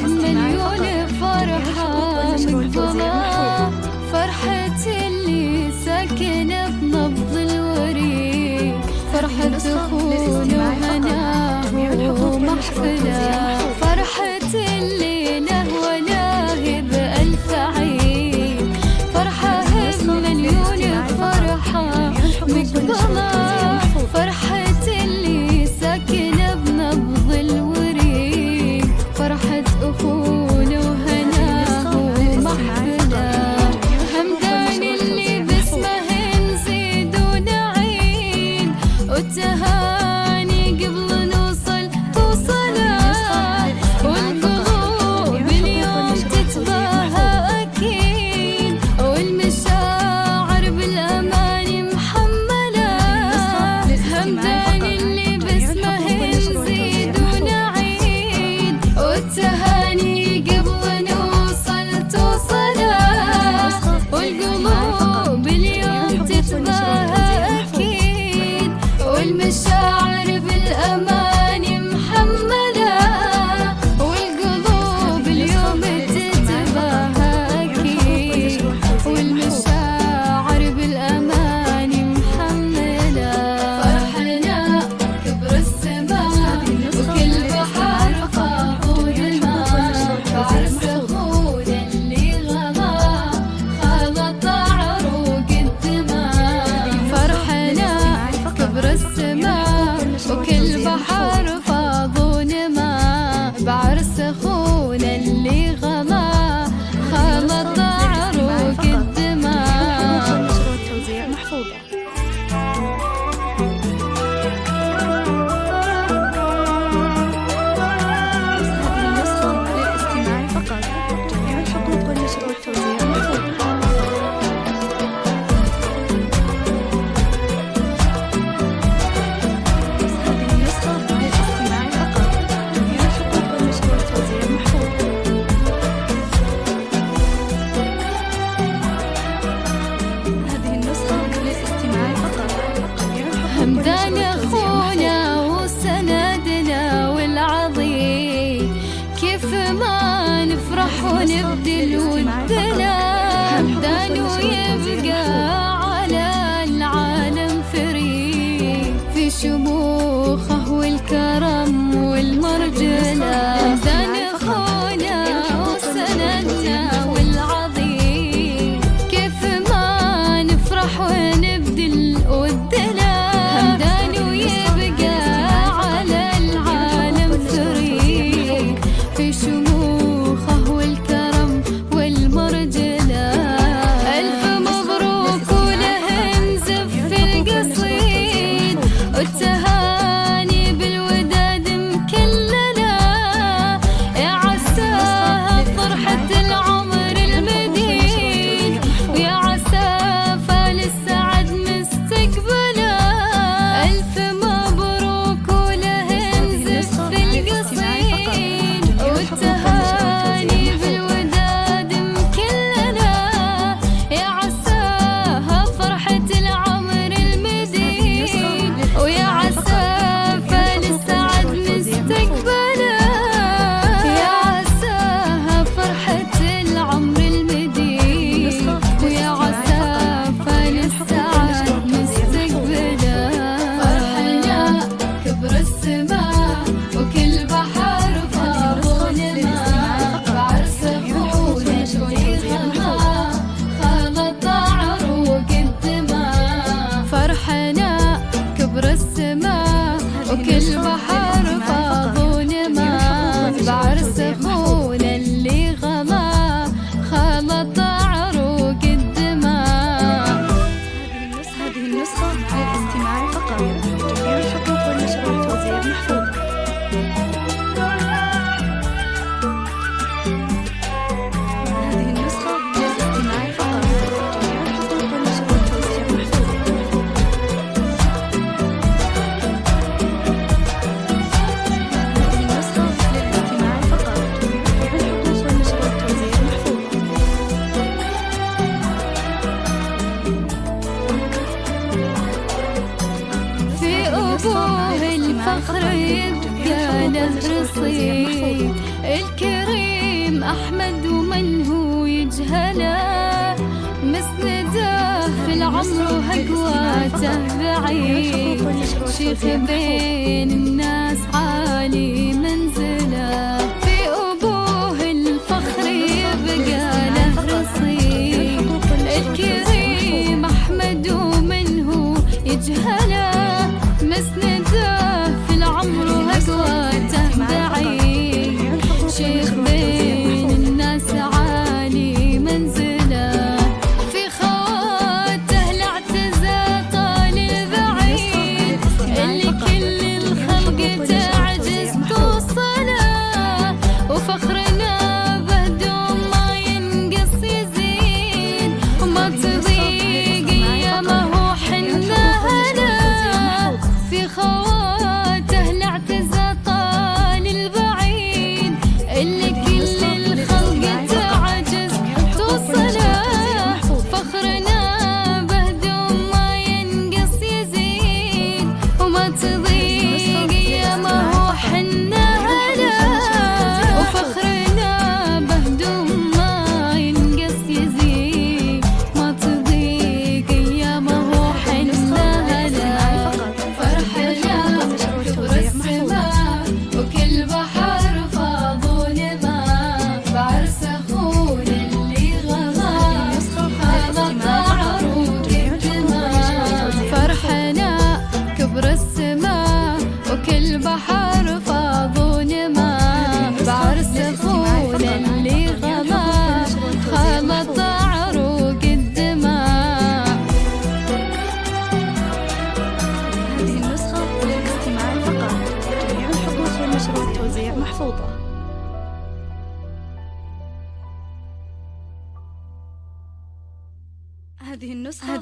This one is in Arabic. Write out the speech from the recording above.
مليون فرحة مقبلة، فرحة اللي ساكنة بنبض الوريد، فرحة دخول وهناه ومحفلة، فرحة اللي نهوى ناهي بألف عيد، فرحة مليون فرحة مقبلة، فرحة اللي ساكنة بنبض الوريد، فرحة أخونا وهناه ومحفلة، همدان اللي باسمه نزيد ونعيد، والتهاني قبل نوصل توصله، والقلوب اليوم تتباهى أكيد، والمشاعر بالأمان محملة، همدان اللي باسمه نزيد ونعيد، والتهاني قبل نوصل توصله، والقلوب اليوم تتباهى أكيد، والمشاعر بالأمان محملة، والقلوب اليوم تتباهى أكيد، والمشاعر بالأمان محملة، فرحنا كبر السماء وكل بحر فاض الماء، بعرس أخونا اللي غلا خلط عروق الدماء، فرحنا كبر السماء وكل بحر فاض ونما، بعرس أخونا اللي غلا خلط عروق الدماء. مشروع توزيع محفوظة. هذه النسخة للاستماع فقط، جميع الحقوق والنشر والتوزيع محفوظة. هذه النسخة للاستماع فقط، جميع الحقوق والنشر والتوزيع محفوظة. هذه النسخة للاستماع فقط، جميع الحقوق همدان والنشر والتوزيع أخونا وسندنا والعظيم، كيف ما نفرح ونبدل ودنا، همدان ويبقى على العالم فريد، في شموخه والكرم والمرجلة، همدان أخونا وسندنا والعظيم، كيف ما نفرح ونبدل ودنا، همدان ويبقى على العالم فريد، في شموخه والكرم والمرجلة، ألف مبروك وله نزف القصيد، والتهاني بالوداد مكللة، أحمد ومن هو يجهله، مسنده في العمر وهقواته بعيد، شيخ بين الناس عالي منزله، في أبوه الفخر يبقى له رصيد، الكريم أحمد ومن هو يجهله، مسنده في العمر وهقواته بعيد، شيخ بين الناس عالي منزله، في خواته الاعتزاز طال البعيد، اللي كل الخلق تعجز توصله، وفخرنا بهدوم ما ينقص يزيد، وما تضيق ايامه حنا هلا، في خواته الاعتزاز طال البعيد، اللي كل الخلق تعجز توصله، فخرنا بهدوم ما ينقص يزيد، وما تضيق ايامه حنا هلا، وفخرنا بهدوم ما ينقص يزيد، ما تضيق ايامه حنا هلا، فرحنا كبر السماء وكل بحر فاضوا نما، بعرس اخونا اللي غلا خلط عروق الدماء، فرحنا كبر السماء وكل بحر فاضوا نما، بعرس اخونا اللي غلا خلط عروق الدماء. هذه النسخة للاستماع فقط، جميع الحقوق والنشر والتوزيع محفوظة. هذه النسخة